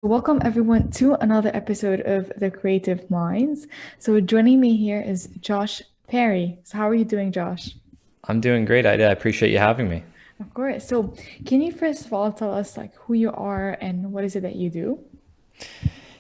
Welcome everyone to another episode of The Creative Minds. So joining me here is Josh Perry. So how are you doing, Josh? I'm doing great, Ida. I appreciate you having me. Of course. So can you first of all tell us like who you are and what is it that you do?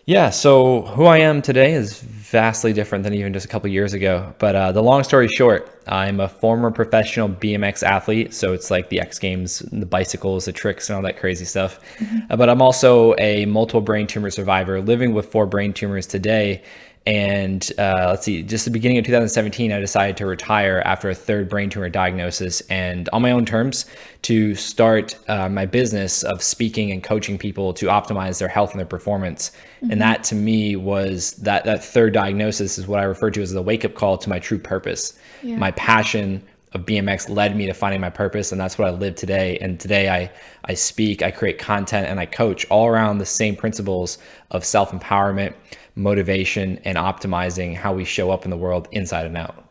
Yeah, so who I am today is vastly different than even just a couple years ago. But the long story short, I'm a former professional BMX athlete. So it's like the X Games, the bicycles, the tricks, and all that crazy stuff. Mhm. But I'm also a multiple brain tumor survivor living with four brain tumors today. And let's see, just the beginning of 2017, I decided to retire after a third brain tumor diagnosis and on my own terms to start my business of speaking and coaching people to optimize their health and their performance. And Mhm. that to me was that third diagnosis is what I refer to as the wake up call to my true purpose. Yeah. My passion of BMX led me to finding my purpose, and that's what I live today. And today I speak, I create content, and I coach all around the same principles of self empowerment, motivation, and optimizing how we show up in the world inside and out.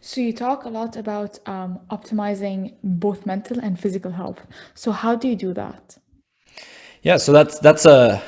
So you talk a lot about optimizing both mental and physical health. So how do you do that? Yeah, so that's a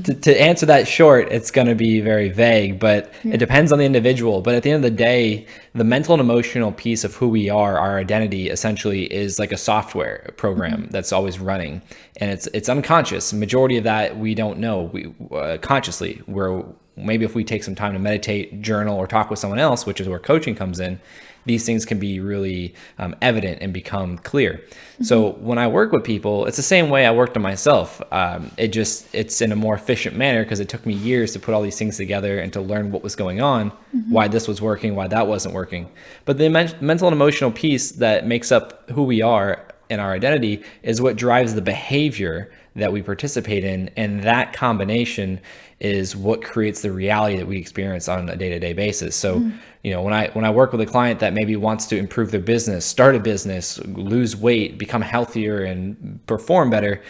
to answer that short, it's going to be very vague, but it Yeah. depends on the individual. But at the end of the day, the mental and emotional piece of who we are, our identity, essentially is like a software program Mhm. that's always running, and it's unconscious. Majority of that we don't know. We consciously, we're maybe if we take some time to meditate, journal, or talk with someone else, which is where coaching comes in, these things can be really evident and become clear. So Mhm. when I work with people, it's the same way I worked on myself. It's in a more efficient manner because it took me years to put all these things together and to learn what was going on, why Mhm. this was working, why that wasn't working. But the mental and emotional piece that makes up who we are and our identity is what drives the behavior that we participate in, and that combination is what creates the reality that we experience on a day-to-day basis. So Mhm. when I work with a client that maybe wants to improve their business, start a business, lose weight, become healthier, and perform better,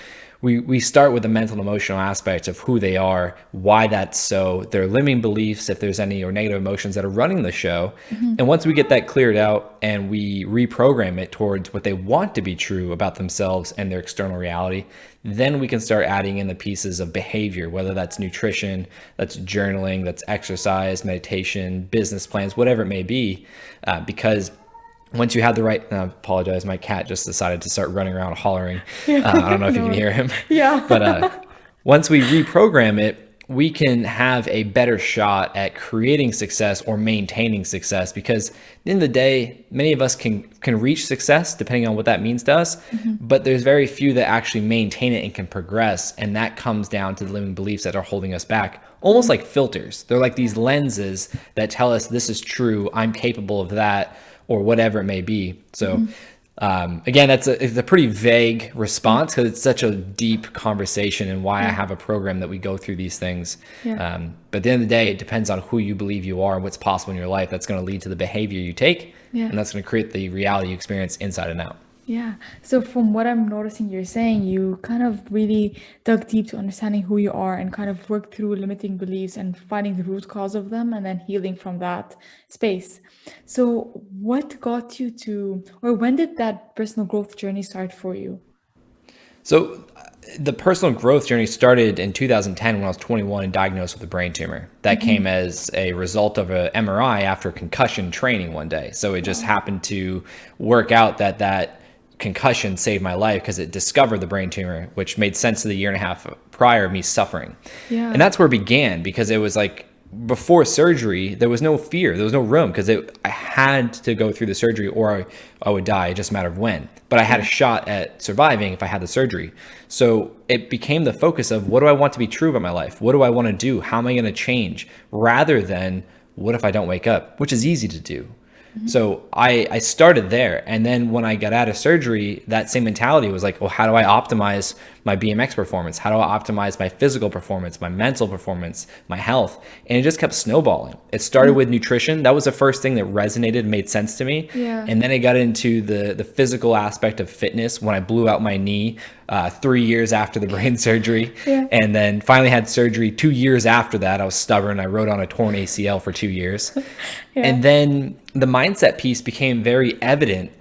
we start with the mental and emotional aspect of who they are, why that's so, their limiting beliefs, if there's any, or negative emotions that are running the show. And Mhm. once we get that cleared out and we reprogram it towards what they want to be true about themselves and their external reality, then we can start adding in the pieces of behavior, whether that's nutrition, that's journaling, that's exercise, meditation, business plans, whatever it may be, because once you have the right, I apologize, my cat just decided to start running around hollering. Yeah. I don't know if you No can worries. hear him, but Yeah. once we reprogram it, we can have a better shot at creating success or maintaining success because at the end of the day, many of us can reach success depending on what that means to us, Mhm. but there's very few that actually maintain it and can progress. And that comes down to the limiting beliefs that are holding us back, almost Mhm. like filters. They're like Yeah. these lenses that tell us this is true, I'm capable of that, or whatever it may be. So Mhm. again, it's a pretty vague Yeah. response because it's such a deep conversation and why I Yeah. have a program that we go through these things. Yeah. But at the end of the day, it depends on who you believe you are and what's possible in your life. That's going to lead to the behavior you take, Yeah. and that's going to create the reality you experience inside and out. Yeah. So from what I'm noticing you're saying, you kind of really dug deep to understanding who you are and kind of worked through limiting beliefs and finding the root cause of them and then healing from that space. So what got you to, or when did that personal growth journey start for you? So the personal growth journey started in 2010 when I was 21 and diagnosed with a brain tumor. That came Hmm. as a result of an MRI after concussion training one day. So it just Wow. happened to work out that that concussion saved my life because it discovered the brain tumor, which made sense to the year and a half prior of me suffering. And Yeah. that's where it began because it was like before surgery, there was no fear, there was no room because I had to go through the surgery or I would die. It just a matter of when. But I had a Yeah. shot at surviving if I had the surgery. So it became the focus of what do I want to be true about my life? What do I want to do? How am I going to change? Rather than what if I don't wake up, which is easy to do. Mhm. So I started there. And then when I got out of surgery, that same mentality was like, well, how do I optimize my BMX performance? How do I optimize my physical performance, my mental performance, my health? And it just kept snowballing. It started Mhm. with nutrition. That was the first thing that resonated and made sense to me. Yeah. And then it got into the physical aspect of fitness when I blew out my knee 3 years after the brain surgery. Yeah. And then finally had surgery 2 years after that. I was stubborn. I rode on a torn ACL for 2 years. Yeah. And then the mindset piece became very evident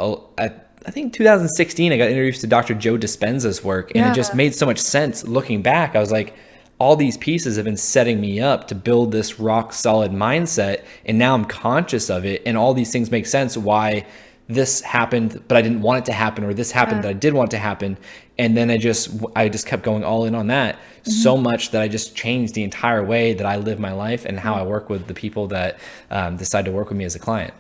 I think 2016, I got introduced to Dr. Joe Dispenza's work, and it Yeah. just made so much sense looking back. I was like, all these pieces have been setting me up to build this rock solid mindset, and now I'm conscious of it, and all these things make sense why this happened, but I didn't want it to happen, or this happened that I did want to happen. And then I just kept going all in on that so much that I just changed the entire way that I live my life and how I work with the people that decide to work with me as a client.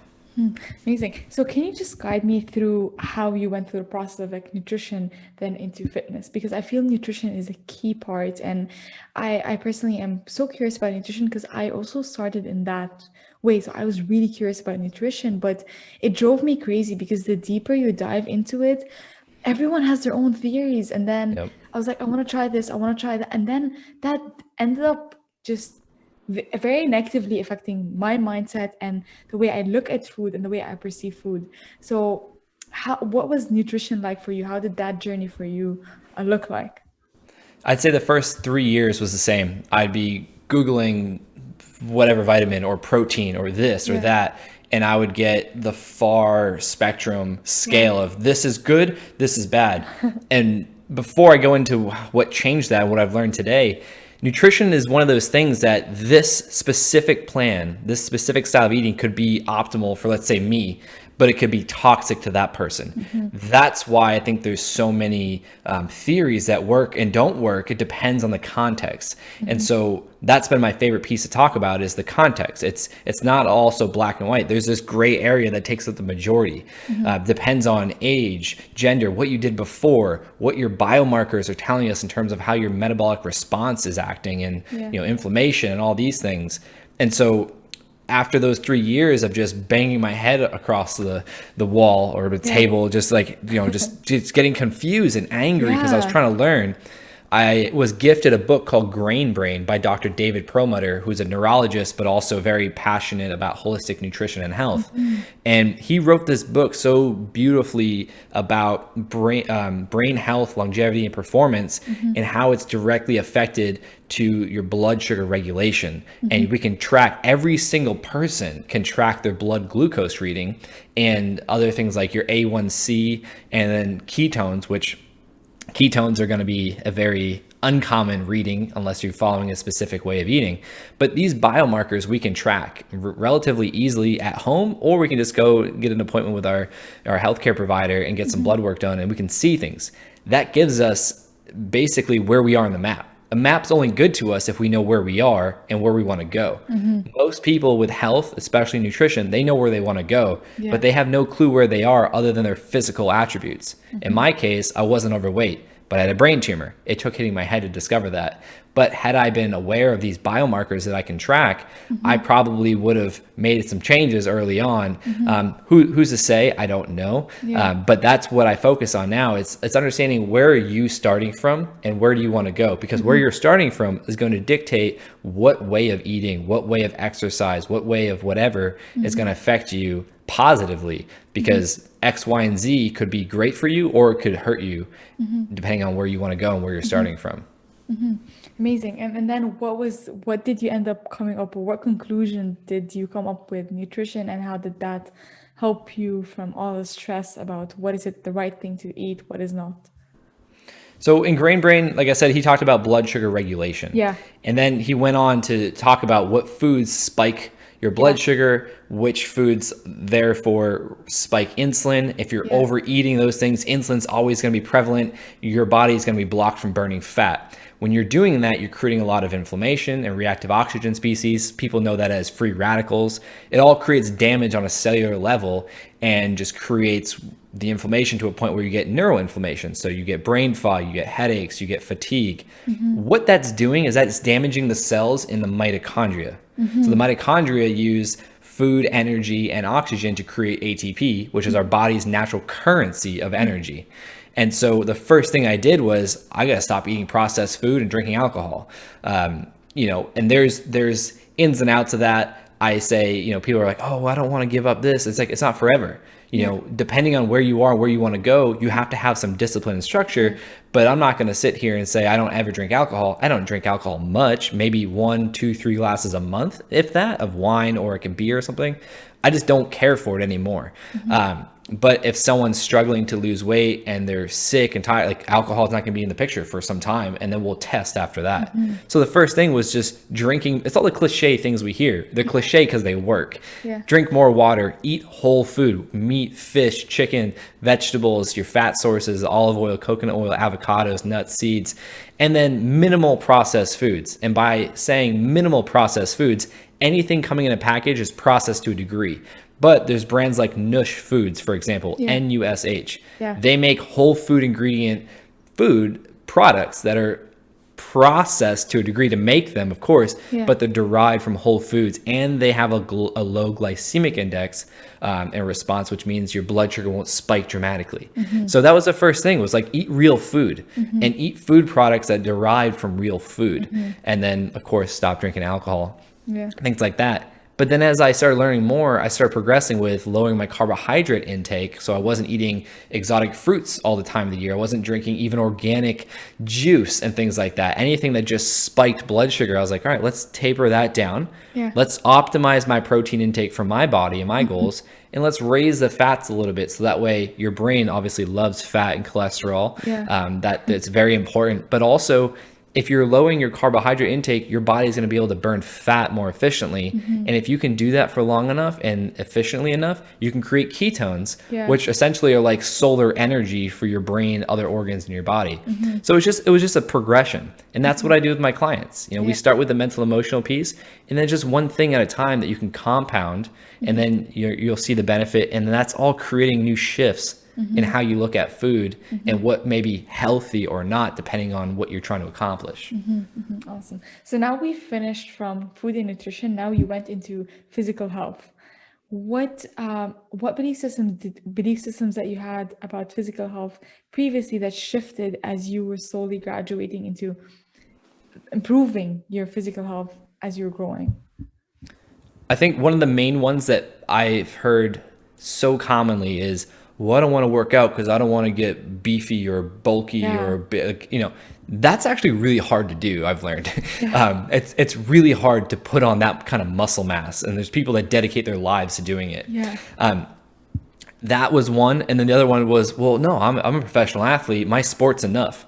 Amazing. So can you just guide me through how you went through the process of like nutrition then into fitness? Because I feel nutrition is a key part, and I personally am so curious about nutrition because I also started in that way. So I was really curious about nutrition, but it drove me crazy because the deeper you dive into it, everyone has their own theories. And then Yep. I was like, I want to try this, I want to try that. And then that ended up just very negatively affecting my mindset and the way I look at food and the way I perceive food. So, what was nutrition like for you? How did that journey for you look like? I'd say the first 3 years was the same. I'd be Googling whatever vitamin or protein or this or Yeah, that, and I would get the far spectrum yeah, scale of this is good, this is bad. And before I go into what changed that, what I've learned today, nutrition is one of those things that this specific plan, this specific style of eating could be optimal for, let's say, me, but it could be toxic to that person. That's why I think there's so many theories that work and don't work. It depends on the context. And so that's been my favorite piece to talk about is the context. It's not all so black and white. There's this gray area that takes up the majority. Depends on age, gender, what you did before, what your biomarkers are telling us in terms of how your metabolic response is acting, and yeah, inflammation and all these things. And so after those 3 years of just banging my head across the wall or the yeah, table, just like, just getting confused and angry because I was yeah. trying to learn, I was gifted a book called Grain Brain by Dr. David Perlmutter, who's a neurologist, but also very passionate about holistic nutrition and health. And he wrote this book so beautifully about brain health, longevity, and performance, and how it's directly affected to your blood sugar regulation. And we can track, every single person can track their blood glucose reading and other things like your A1C and then ketones, which ketones are going to be a very uncommon reading unless you're following a specific way of eating. But these biomarkers we can track relatively easily at home, or we can just go get an appointment with our healthcare provider and get some blood work done, and we can see things. That gives us basically where we are on the map. A map's only good to us if we know where we are and where we want to go. Most people with health, especially nutrition, they know where they want to go, Yeah. but they have no clue where they are other than their physical attributes. In my case, I wasn't overweight, but I had a brain tumor. It took hitting my head to discover that. But had I been aware of these biomarkers that I can track, I probably would have made some changes early on. Who's to say? I don't know. Yeah. But that's what I focus on now. It's understanding where are you starting from and where do you want to go? Because where you're starting from is going to dictate what way of eating, what way of exercise, what way of whatever is going to affect you positively, because X, Y, and Z could be great for you or it could hurt you depending on where you want to go and where you're starting from. Amazing. And then what did you end up coming up with? What conclusion did you come up with nutrition, and how did that help you from all the stress about what is it the right thing to eat, what is not? So in Grain Brain, like I said, he talked about blood sugar regulation. Yeah. And then he went on to talk about what foods spike your Yeah. blood sugar, which foods therefore spike insulin. If you're Yeah. overeating those things, insulin's always going to be prevalent. Your body's going to be blocked from burning fat. When you're doing that, you're creating a lot of inflammation and reactive oxygen species. People know that as free radicals. It all creates damage on a cellular level and just creates the inflammation to a point where you get neuroinflammation. So you get brain fog, you get headaches, you get fatigue. What that's doing is that's damaging the cells in the mitochondria. So the mitochondria use food, energy, and oxygen to create ATP, which is our body's natural currency of energy. And so the first thing I did was I got to stop eating processed food and drinking alcohol. And there's ins and outs of that. I say, people are like, oh, well, I don't want to give up this. It's like, it's not forever. Depending on where you are, where you want to go, you have to have some discipline and structure. But I'm not going to sit here and say I don't ever drink alcohol. I don't drink alcohol much, maybe 1, 2, 3 glasses a month, if that, of wine or like a beer or something. I just don't care for it anymore. But if someone's struggling to lose weight and they're sick and tired, like alcohol is not going to be in the picture for some time, and then we'll test after that. So the first thing was just drinking. It's all the cliche things we hear. They're cliche because they work. Yeah. Drink more water, eat whole food, meat, fish, chicken, vegetables, your fat sources, olive oil, coconut oil, avocados, nuts, seeds, and then minimal processed foods. And by saying minimal processed foods, anything coming in a package is processed to a degree. But there's brands like Nush Foods, for example, Nush. Yeah. They make whole food ingredient food products that are processed to a degree to make them, of course, but they're derived from whole foods, and they have a low glycemic index in response, which means your blood sugar won't spike dramatically. So that was the first thing, was like eat real food and eat food products that derive from real food. And then, of course, stop drinking alcohol, things like that. But then as I started learning more, I started progressing with lowering my carbohydrate intake. So I wasn't eating exotic fruits all the time of the year. I wasn't drinking even organic juice and things like that. Anything that just spiked blood sugar, I was like, all right, let's taper that down. Let's optimize my protein intake for my body and my goals. And let's raise the fats a little bit. So that way your brain obviously loves fat and cholesterol. That's very important. But also, if you're lowering your carbohydrate intake, your body's going to be able to burn fat more efficiently. And if you can do that for long enough and efficiently enough, you can create ketones, which essentially are like solar energy for your brain, other organs in your body. So it was just a progression. And that's what I do with my clients. You know, we start with the mental emotional piece, and then just one thing at a time that you can compound, and then you'll see the benefit. And that's all creating new shifts in how you look at food and what may be healthy or not, depending on what you're trying to accomplish. Awesome. So now we finished from food and nutrition. Now you went into physical health. What belief systems that you had about physical health previously that shifted as you were slowly graduating into improving your physical health as you were growing? I think one of the main ones that I've heard so commonly is, well, I don't want to work out because I don't want to get beefy or bulky or big, that's actually really hard to do. I've learned it's really hard to put on that kind of muscle mass, and there's people that dedicate their lives to doing it. That was one. And then the other one was, well, no, I'm a professional athlete. My sport's enough.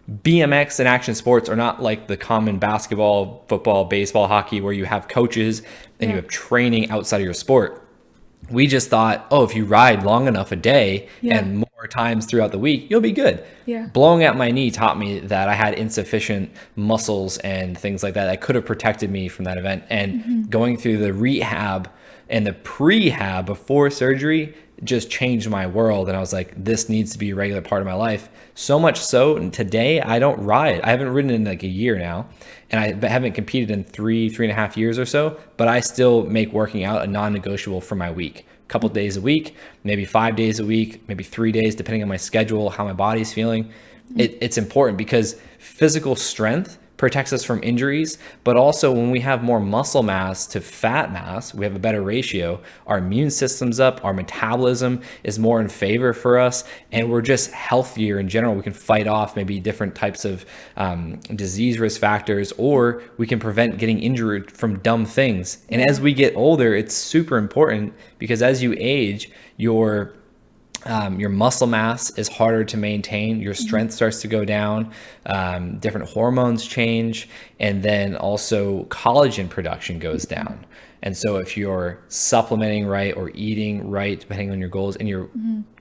BMX and action sports are not like the common basketball, football, baseball, hockey, where you have coaches and you have training outside of your sport. We just thought, oh, if you ride long enough a day and more times throughout the week, you'll be good. Blowing out my knee taught me that I had insufficient muscles and things like that that could have protected me from that event. And going through the rehab and the prehab before surgery just changed my world. And I was like, this needs to be a regular part of my life. So much so, and today I don't ride. I haven't ridden in like a year now, and I haven't competed in three and a half years or so, but I still make working out a non-negotiable for my week. A couple days a week, maybe 5 days a week, maybe 3 days, depending on my schedule, how my body's feeling. It's important because physical strength protects us from injuries, but also when we have more muscle mass to fat mass, we have a better ratio. Our immune system's up, our metabolism is more in favor for us, and we're just healthier in general. We can fight off maybe different types of disease risk factors, or we can prevent getting injured from dumb things. And as we get older, it's super important because as you age, your muscle mass is harder to maintain. Your strength starts to go down. Different hormones change. And then also collagen production goes down. And so if you're supplementing right or eating right, depending on your goals, and you're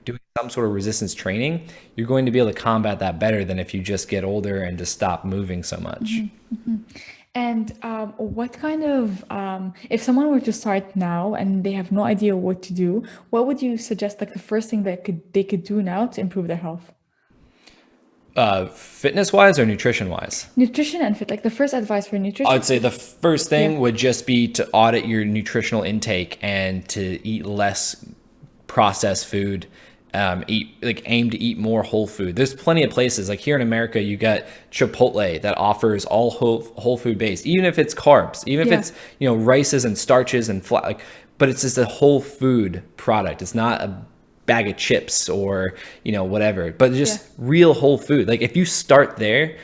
doing some sort of resistance training, you're going to be able to combat that better than if you just get older and just stop moving so much. And what kind of, if someone were to start now and they have no idea what to do, what would you suggest, like the first thing that they could do now to improve their health? Fitness wise or nutrition wise? Nutrition and fit, like the first advice for nutrition. I'd say the first thing would just be to audit your nutritional intake and to eat less processed food. Aim to eat more whole food. There's plenty of places like here in America, you got Chipotle that offers all whole food based, even if it's carbs, even if it's, rices and starches and flat, but it's just a whole food product. It's not a bag of chips or, whatever, but just real whole food. Like if you start there,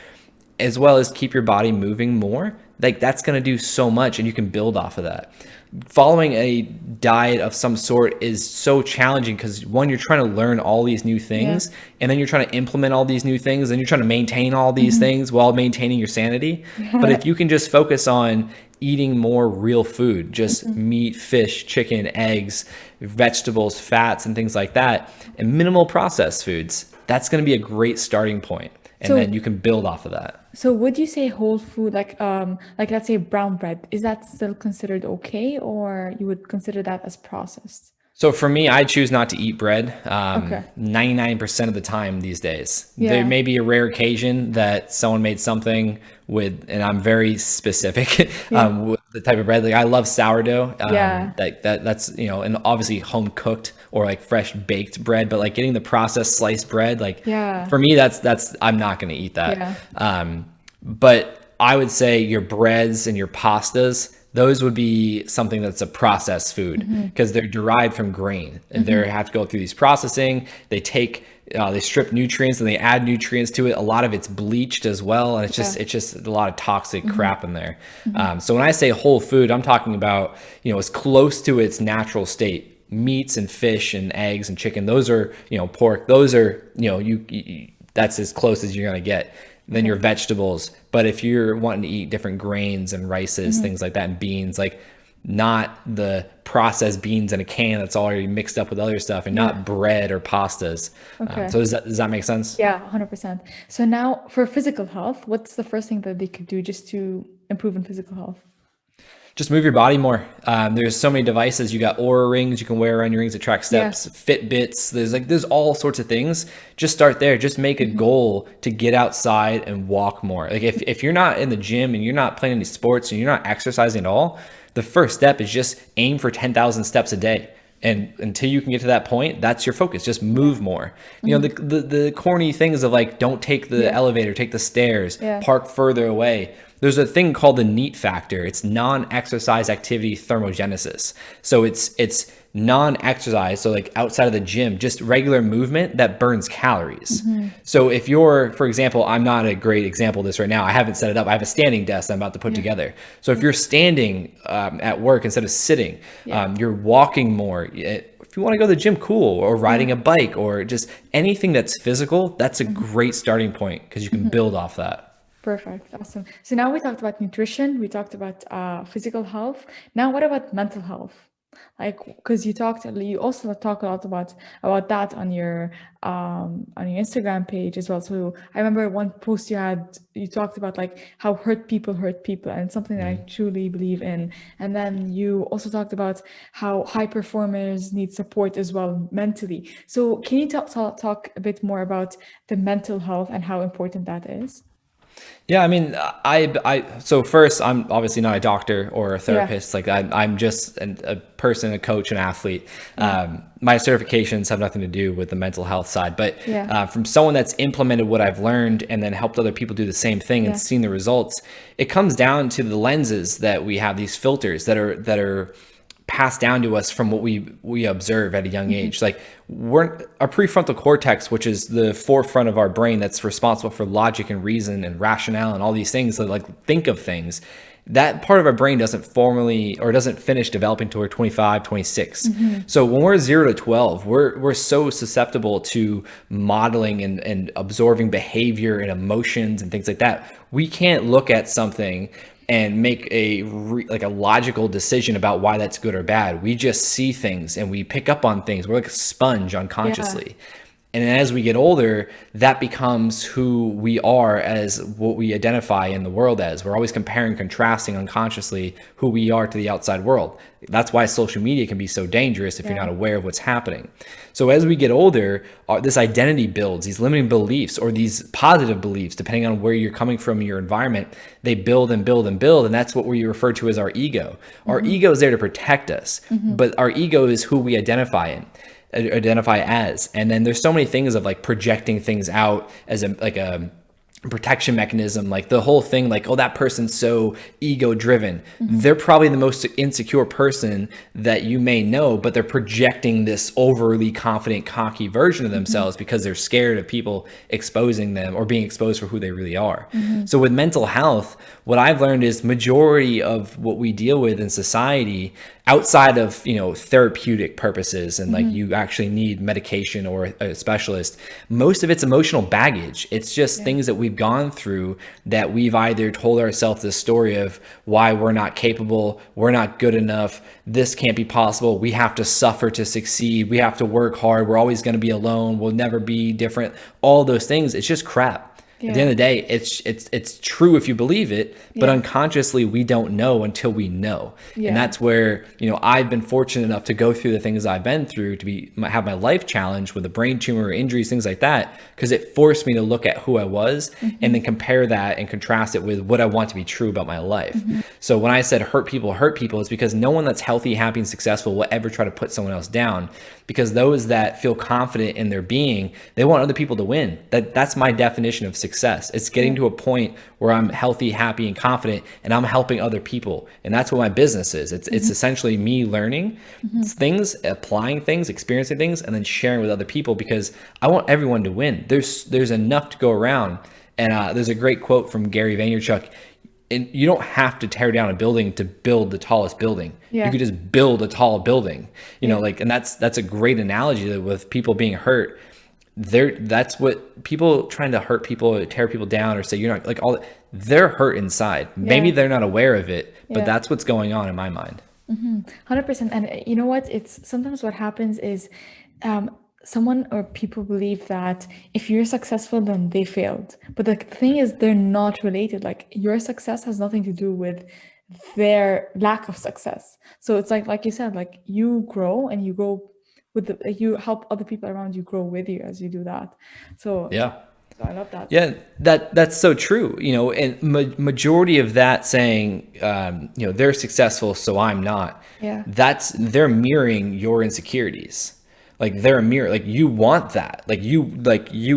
as well as keep your body moving more, like that's going to do so much, and you can build off of that. Following a diet of some sort is so challenging because one, you're trying to learn all these new Yeah. things, and then you're trying to implement all these new things, and you're trying to maintain all these things while maintaining your sanity. But if you can just focus on eating more real food, just meat, fish, chicken, eggs, vegetables, fats, and things like that, and minimal processed foods, that's going to be a great starting point. And So then you can build off of that. so would you say whole food, like let's say brown bread, is that still considered okay, or you would consider that as processed? So for me, I choose not to eat bread Okay. 99% of the time these days. There Yeah. may be a rare occasion that someone made something with, and I'm very specific Yeah. with the type of bread. Like I love sourdough. Yeah. That's and obviously home cooked or like fresh baked bread. But like getting the processed sliced bread, like Yeah. for me, that's I'm not going to eat that. Yeah. But I would say your breads and your pastas, those would be something that's a processed food because they're derived from grain and they have to go through these processing. They strip nutrients and they add nutrients to it. A lot of it's bleached as well, and it's just a lot of toxic crap in there. So when I say whole food, I'm talking about as close to its natural state. Meats and fish and eggs and chicken, those are pork. Those are that's as close as you're gonna get. Then your vegetables. But if you're wanting to eat different grains and rices, things like that, and beans, like not the processed beans in a can that's already mixed up with other stuff, and not bread or pastas. Okay. So does that make sense? Yeah, 100%. So now for physical health, what's the first thing that they could do just to improve in physical health? Just move your body more. There's so many devices. You got Aura rings you can wear around your rings to track Yeah. steps, Fitbits. There's all sorts of things. Just start there. Just make a goal to get outside and walk more. Like if you're not in the gym and you're not playing any sports and you're not exercising at all, the first step is just aim for 10,000 steps a day. And until you can get to that point, that's your focus. Just move more. The corny things of like, don't take the elevator, take the stairs, Yeah. park further away. There's a thing called the NEAT factor. It's non-exercise activity thermogenesis. So it's non-exercise, so like outside of the gym, just regular movement that burns calories. So if you're, for example, I'm not a great example of this right now. I haven't set it up. I have a standing desk I'm about to put together. So if you're standing at work instead of sitting, you're walking more. If you want to go to the gym, cool, or riding a bike, or just anything that's physical, that's a great starting point because you can build off that. Perfect. Awesome. So now we talked about nutrition, we talked about physical health. Now, what about mental health? Like, because you also talk a lot about that on your Instagram page as well. So I remember one post you talked about like how hurt people, and it's something that I truly believe in. And then you also talked about how high performers need support as well mentally. So can you talk a bit more about the mental health and how important that is? Yeah, I mean, so first, I'm obviously not a doctor or a Yeah. therapist. Like I'm just a person, a coach, an athlete. My certifications have nothing to do with the mental health side, but Yeah. from someone that's implemented what I've learned and then helped other people do the same thing and Yeah. seen the results, it comes down to the lenses that we have, these filters that are passed down to us from what we observe at a young age. Like our prefrontal cortex, which is the forefront of our brain that's responsible for logic and reason and rationale and all these things that like think of things, that part of our brain doesn't finish developing till we're 25, 26. So when we're 0 to 12, we're so susceptible to modeling and absorbing behavior and emotions and things like that. We can't look at something and make a logical decision about why that's good or bad. We just see things and we pick up on things. We're like a sponge unconsciously. And as we get older, that becomes who we are as what we identify in the world as. We're always comparing, contrasting unconsciously who we are to the outside world. That's why social media can be so dangerous if you're not aware of what's happening. So as we get older, this identity builds, these limiting beliefs or these positive beliefs, depending on where you're coming from in your environment, they build and build and build. And that's what we refer to as our ego. Our ego is there to protect us, but our ego is who we identify as. And then there's so many things of like projecting things out as a protection mechanism, like the whole thing, like, oh, that person's so ego driven. They're probably the most insecure person that you may know, but they're projecting this overly confident, cocky version of themselves because they're scared of people exposing them or being exposed for who they really are. So with mental health, what I've learned is majority of what we deal with in society, outside of, you know, therapeutic purposes and like you actually need medication or a specialist, most of it's emotional baggage. It's just things that we've gone through that we've either told ourselves this story of why we're not capable, we're not good enough, this can't be possible, we have to suffer to succeed, we have to work hard, we're always going to be alone, we'll never be different. All those things, it's just crap. At the end of the day, it's true if you believe it, but unconsciously we don't know until we know. And that's where, you know, I've been fortunate enough to go through the things I've been through to have my life challenged with a brain tumor, injuries, things like that, because it forced me to look at who I was and then compare that and contrast it with what I want to be true about my life. So when I said hurt people, it's because no one that's healthy, happy, and successful will ever try to put someone else down, because those that feel confident in their being, they want other people to win. That's my definition of success. It's getting to a point where I'm healthy, happy, and confident, and I'm helping other people. And that's what my business is. It's essentially me learning things, applying things, experiencing things, and then sharing with other people, because I want everyone to win. There's enough to go around. And there's a great quote from Gary Vaynerchuk. And you don't have to tear down a building to build the tallest building. You could just build a tall building, you know, like, and that's a great analogy that with people being hurt. That's what people trying to hurt people, or tear people down, or say you're not like all. They're hurt inside. Maybe they're not aware of it, but that's what's going on in my mind. 100%. And you know what? It's sometimes what happens is, someone or people believe that if you're successful, then they failed. But the thing is, they're not related. Like, your success has nothing to do with their lack of success. So it's like you said, like, you grow and you grow with you help other people around you grow with you as you do that. So I love that. Yeah, that's so true. You know, and majority of that saying, you know, they're successful, so I'm not. They're mirroring your insecurities. Like, they're a mirror. Like, you want that. Like you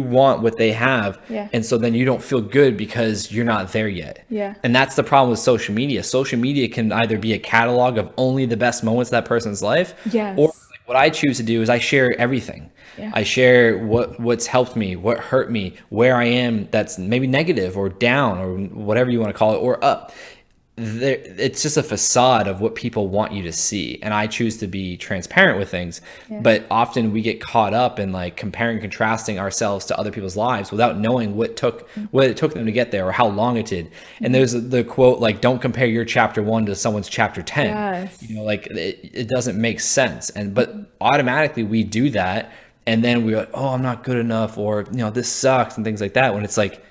want what they have. And so then you don't feel good because you're not there yet. And that's the problem with social media. Social media can either be a catalog of only the best moments of that person's life. Or like, what I choose to do is I share everything. I share what's helped me, what hurt me, where I am that's maybe negative or down or whatever you want to call it, or up. It's just a facade of what people want you to see, and I choose to be transparent with things. But often we get caught up in like comparing, contrasting ourselves to other people's lives without knowing what it took them to get there or how long it did. And there's the quote, like, don't compare your chapter 1 to someone's chapter 10. You know, like, it doesn't make sense. But automatically we do that, and then we're like, oh, I'm not good enough, or, you know, this sucks, and things like that, when it's like,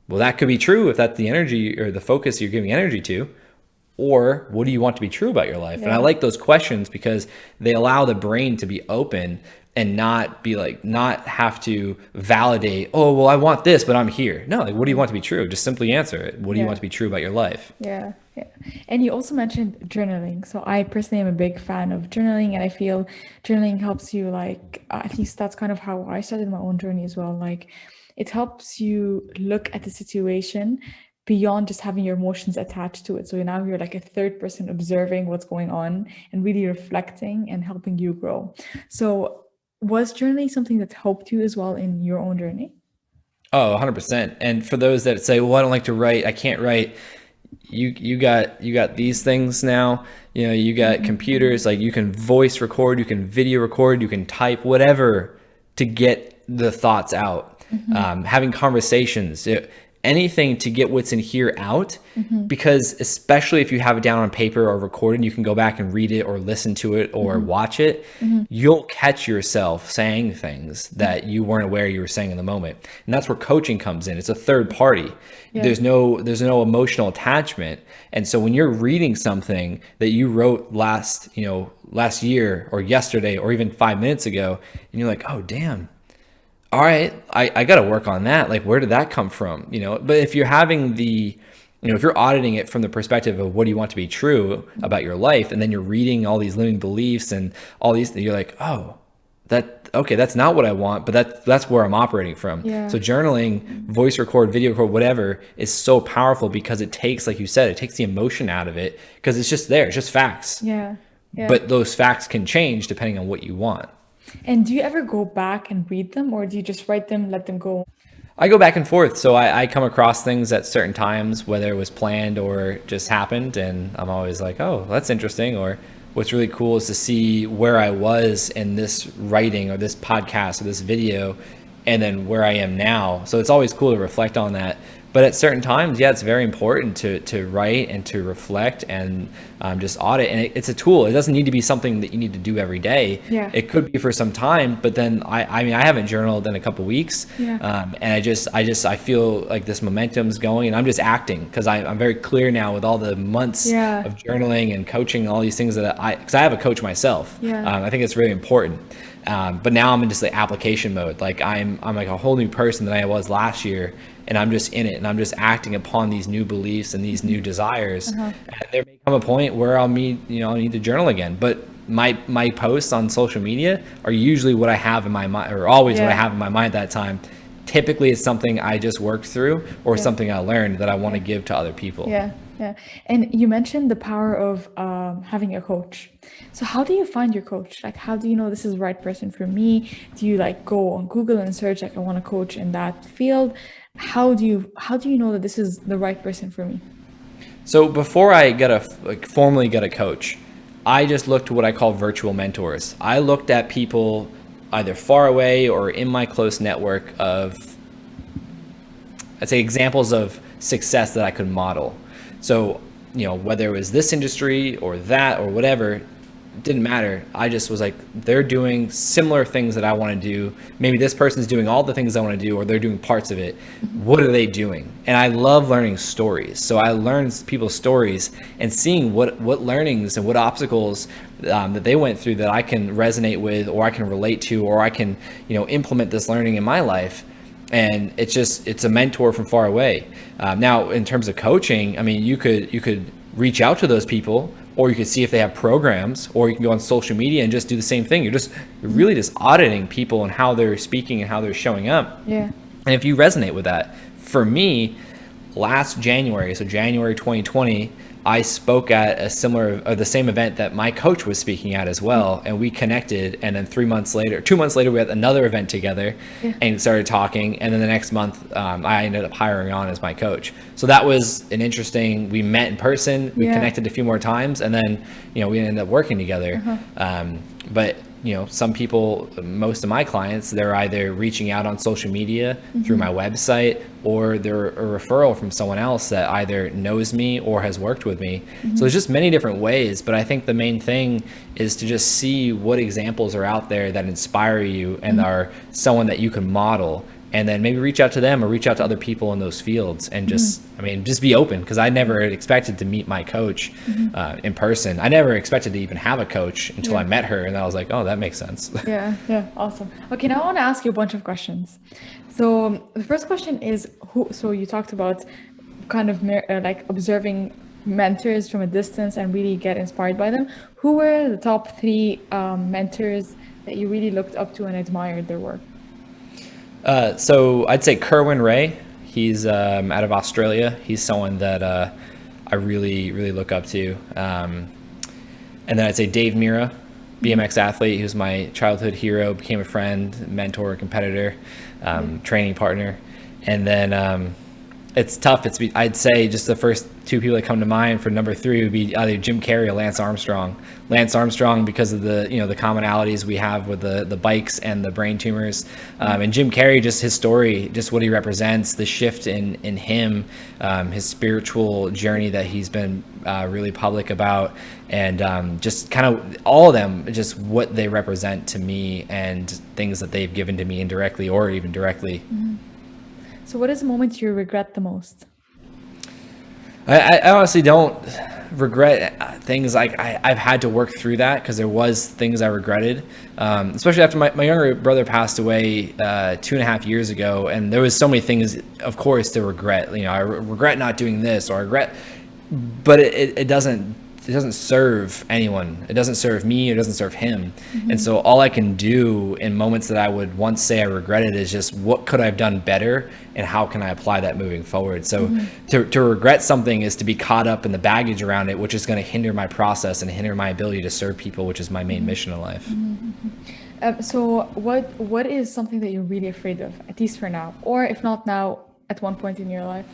well, that could be true if that's the energy or the focus you're giving energy to. Or what do you want to be true about your life? And I like those questions because they allow the brain to be open and not have to validate, oh, well, I want this, but I'm here. No, like, what do you want to be true? Just simply answer it. What do you want to be true about your life? And you also mentioned journaling. So I personally am a big fan of journaling, and I feel journaling helps you, like, at least that's kind of how I started my own journey as well. Like, it helps you look at the situation beyond just having your emotions attached to it. So now you're like a third person observing what's going on and really reflecting and helping you grow. So was journaling something that helped you as well in your own journey? Oh, 100%. And for those that say, well, I don't like to write, I can't write, you got these things now. You know, you got computers, like, you can voice record, you can video record, you can type, whatever, to get the thoughts out. Having conversations, anything to get what's in here out, because especially if you have it down on paper or recorded, you can go back and read it or listen to it or watch it. You'll catch yourself saying things that you weren't aware you were saying in the moment. And that's where coaching comes in. It's a third party. There's no emotional attachment. And so when you're reading something that you wrote last year or yesterday or even 5 minutes ago, and you're like, oh, damn. All right, I got to work on that. Like, where did that come from? You know, but if you're having if you're auditing it from the perspective of what do you want to be true about your life, and then you're reading all these limiting beliefs and all these, you're like, oh, okay, that's not what I want, but that's where I'm operating from. Yeah. So journaling, voice record, video record, whatever, is so powerful because it takes, like you said, it takes the emotion out of it, because it's just there, it's just facts. Yeah. Yeah. But those facts can change depending on what you want. And do you ever go back and read them, or do you just write them, let them go? I go back and forth. So I come across things at certain times, whether it was planned or just happened. And I'm always like, oh, that's interesting. Or what's really cool is to see where I was in this writing or this podcast or this video, and then where I am now. So it's always cool to reflect on that. But at certain times, yeah, it's very important to write and to reflect and just audit. And it's a tool. It doesn't need to be something that you need to do every day. Yeah. It could be for some time, but then I mean, I haven't journaled in a couple weeks. Yeah. And I feel like this momentum's going, and I'm just acting because I'm very clear now with all the months Yeah. of journaling and coaching, all these things that because I have a coach myself. Yeah. I think it's really important. But now I'm in just the application mode. Like I'm like a whole new person than I was last year, and I'm just in it, and I'm just acting upon these new beliefs and these new desires. And there may come a point where I'll need to journal again. But my posts on social media are usually what I have in my mind, or always what I have in my mind at that time. Typically, it's something I just worked through, or something I learned that I want to give to other people. Yeah. Yeah. And you mentioned the power of having a coach. So how do you find your coach? Like, how do you know this is the right person for me? Do you like go on Google and search like I want a coach in that field? How do you know that this is the right person for me? So before I formally get a coach, I just looked at what I call virtual mentors. I looked at people either far away or in my close network of, I'd say, examples of success that I could model. So, whether it was this industry or that or whatever, it didn't matter. I just was like, they're doing similar things that I want to do. Maybe this person's doing all the things I want to do, or they're doing parts of it. What are they doing? And I love learning stories. So I learned people's stories and seeing what learnings and what obstacles that they went through that I can resonate with, or I can relate to, or I can, implement this learning in my life. And it's a mentor from far away. Now, in terms of coaching, I mean, you could reach out to those people, or you could see if they have programs, or you can go on social media and just do the same thing. You're really just auditing people and how they're speaking and how they're showing up. Yeah. And if you resonate with that, for me, last January, so January 2020, I spoke at the same event that my coach was speaking at as well. And we connected. And then 2 months later, we had another event together and started talking. And then the next month, I ended up hiring on as my coach. So that was we met in person, we connected a few more times, and then, we ended up working together. But some people, most of my clients, they're either reaching out on social media through my website, or they're a referral from someone else that either knows me or has worked with me. So there's just many different ways, but I think the main thing is to just see what examples are out there that inspire you and are someone that you can model, and then maybe reach out to them or reach out to other people in those fields, and just be open, because I never expected to meet my coach in person. I never expected to even have a coach until I met her, and I was like, oh, that makes sense. Yeah, awesome. Okay, now I want to ask you a bunch of questions. So the first question is, so you talked about kind of like observing mentors from a distance and really get inspired by them. Who were the top 3 mentors that you really looked up to and admired their work? So I'd say Kerwin Ray. He's out of Australia. He's someone that I really, really look up to. And then I'd say Dave Mira, BMX athlete, who's my childhood hero, became a friend, mentor, competitor, training partner. And then it's tough. I'd say just the first 2 people that come to mind for number 3 would be either Jim Carrey or Lance Armstrong. Lance Armstrong, because of the the commonalities we have with the bikes and the brain tumors, and Jim Carrey, just his story, just what he represents, the shift in him, his spiritual journey that he's been really public about, and just kind of all of them, just what they represent to me and things that they've given to me indirectly or even directly. So what is the moment you regret the most? I honestly don't regret things. Like I've had to work through that, because there was things I regretted, especially after my younger brother passed away 2.5 years ago, and there was so many things, of course, to regret. I regret not doing this, or I regret, but it doesn't it doesn't serve anyone. It doesn't serve me. It doesn't serve him. And so all I can do in moments that I would once say I regretted is just what could I have done better and how can I apply that moving forward. So to regret something is to be caught up in the baggage around it, which is going to hinder my process and hinder my ability to serve people, which is my main mission in life. So what is something that you're really afraid of, at least for now, or if not now, at one point in your life?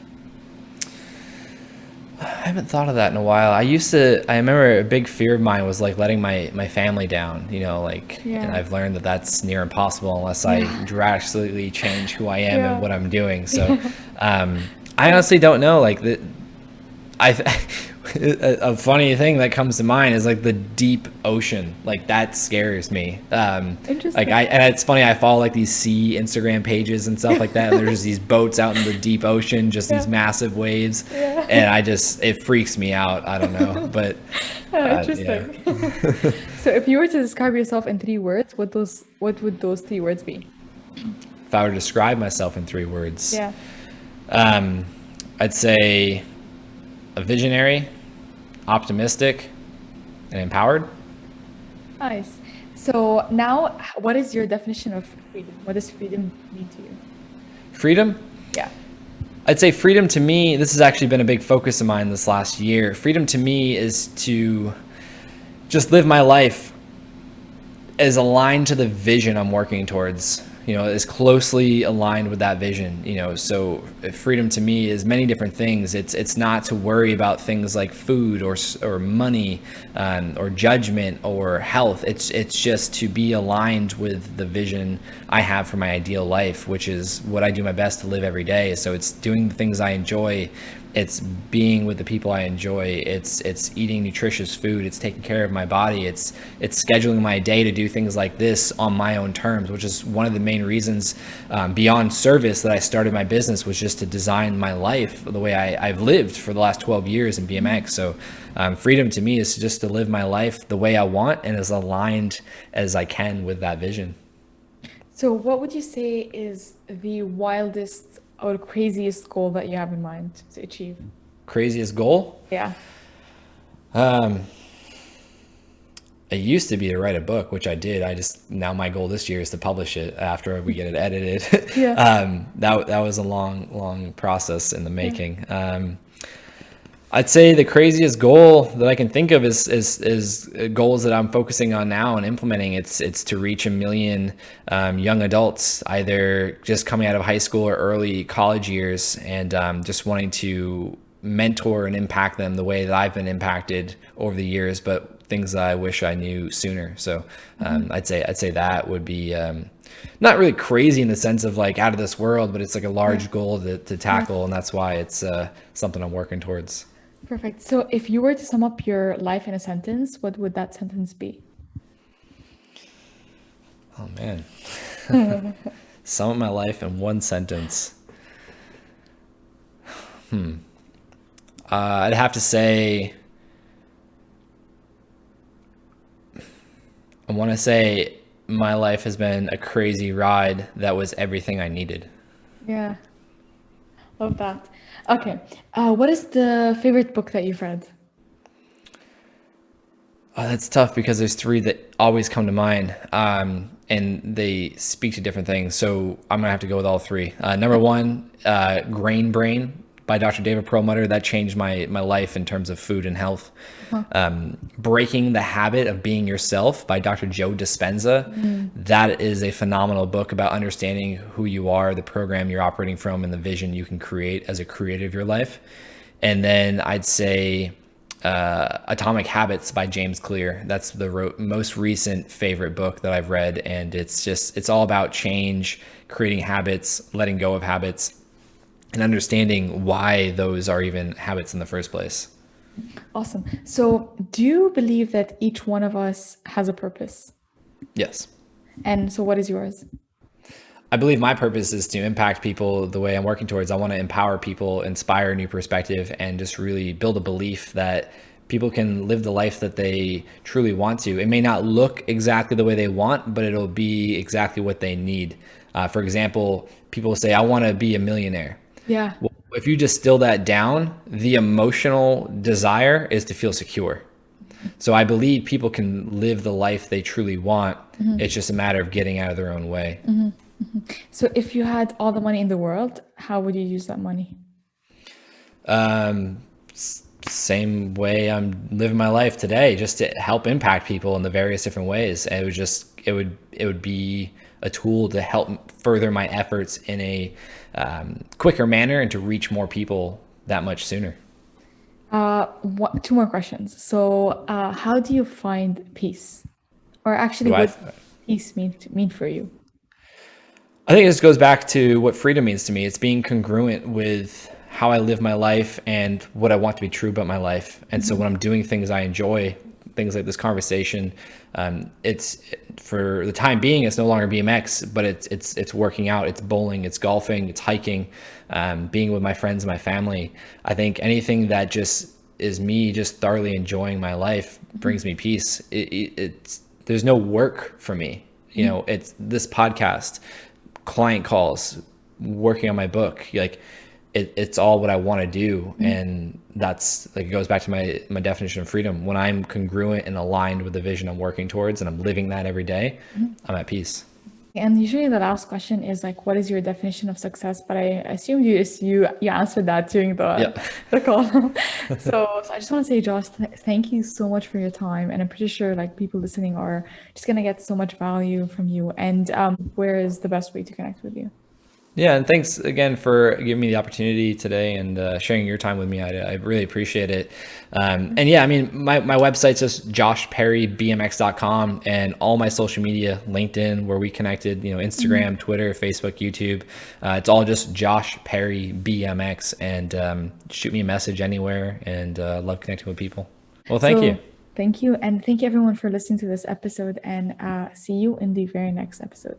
I haven't thought of that in a while. I remember a big fear of mine was like letting my family down, like, Yeah. and I've learned that that's near impossible unless I drastically change who I am and what I'm doing. So, I honestly don't know. Like a funny thing that comes to mind is like the deep ocean. Like that scares me. Interesting. And it's funny. I follow like these sea Instagram pages and stuff like that. And there's just these boats out in the deep ocean, just these massive waves, and it freaks me out. I don't know, but Interesting. So if you were to describe yourself in 3 words, what would those 3 words be? If I were to describe myself in 3 words, Yeah. I'd say a visionary, optimistic, and empowered. Nice. So now, what is your definition of freedom? What does freedom mean to you? Freedom? Yeah. I'd say freedom to me, this has actually been a big focus of mine this last year. Freedom to me is to just live my life as aligned to the vision I'm working towards, is closely aligned with that vision, so freedom to me is many different things. It's not to worry about things like food or money, or judgment or health. It's just to be aligned with the vision I have for my ideal life, which is what I do my best to live every day. So it's doing the things I enjoy. It's being with the people I enjoy. It's eating nutritious food. It's taking care of my body. It's scheduling my day to do things like this on my own terms, which is one of the main reasons, beyond service, that I started my business, was just to design my life the way I've lived for the last 12 years in BMX. So freedom to me is just to live my life the way I want and as aligned as I can with that vision. So what would you say is the wildest or craziest goal that you have in mind to achieve? Craziest goal? Yeah. It used to be to write a book, which I did. Now my goal this year is to publish it after we get it edited. Yeah. That was a long process in the making. I'd say the craziest goal that I can think of is goals that I'm focusing on now and implementing. It's to reach 1 million young adults, either just coming out of high school or early college years, and just wanting to mentor and impact them the way that I've been impacted over the years, but things that I wish I knew sooner. So I'd say that would be not really crazy in the sense of like out of this world, but it's like a large goal to tackle, and that's why it's something I'm working towards. Perfect. So if you were to sum up your life in a sentence, what would that sentence be? Oh man. Sum up my life in one sentence. I'd have to say, I want to say my life has been a crazy ride that was everything I needed. Yeah. Love that. Okay. What is the favorite book that you've read? Oh, that's tough because there's 3 that always come to mind, and they speak to different things. So I'm gonna have to go with all 3. Number 1, Grain Brain by Dr. David Perlmutter. That changed my life in terms of food and health. Breaking the Habit of Being Yourself by Dr. Joe Dispenza. That is a phenomenal book about understanding who you are, the program you're operating from, and the vision you can create as a creator of your life. And then I'd say Atomic Habits by James Clear. That's the most recent favorite book that I've read, and it's all about change, creating habits, letting go of habits, and understanding why those are even habits in the first place. Awesome. So do you believe that each one of us has a purpose? Yes. And so what is yours? I believe my purpose is to impact people the way I'm working towards. I want to empower people, inspire a new perspective, and just really build a belief that people can live the life that they truly want to. It may not look exactly the way they want, but it'll be exactly what they need. For example, people say, I want to be a millionaire. Yeah. Well, if you distill that down, the emotional desire is to feel secure. So I believe people can live the life they truly want. It's just a matter of getting out of their own way. So if you had all the money in the world, how would you use that money? Same way I'm living my life today, just to help impact people in the various different ways. And it would be a tool to help further my efforts in a quicker manner and to reach more people that much sooner. Two more questions. So, how do you find peace? Or actually, Do I? what does peace mean for you? I think this goes back to what freedom means to me. It's being congruent with how I live my life and what I want to be true about my life. And so when I'm doing things I enjoy, things like this conversation, it's for the time being, it's no longer BMX, but it's working out, it's bowling, it's golfing, it's hiking, being with my friends and my family. I think anything that just is me just thoroughly enjoying my life brings me peace. It's there's no work for me. It's this podcast, client calls, working on my book, like it's all what I want to do. And that's like, it goes back to my definition of freedom. When I'm congruent and aligned with the vision I'm working towards and I'm living that every day, I'm at peace. And usually the last question is like, what is your definition of success? But I assume you answered that during Yeah. the call. So I just want to say, Josh, thank you so much for your time. And I'm pretty sure like people listening are just gonna get so much value from you. And where is the best way to connect with you? Yeah, and thanks again for giving me the opportunity today and sharing your time with me. I really appreciate it. And yeah, I mean, my website's just joshperrybmx.com, and all my social media, LinkedIn, where we connected, Instagram, Twitter, Facebook, YouTube. It's all just Josh Perry BMX, and shoot me a message anywhere, and love connecting with people. Well, thank So you. thank you. And thank you everyone for listening to this episode, and see you in the very next episode.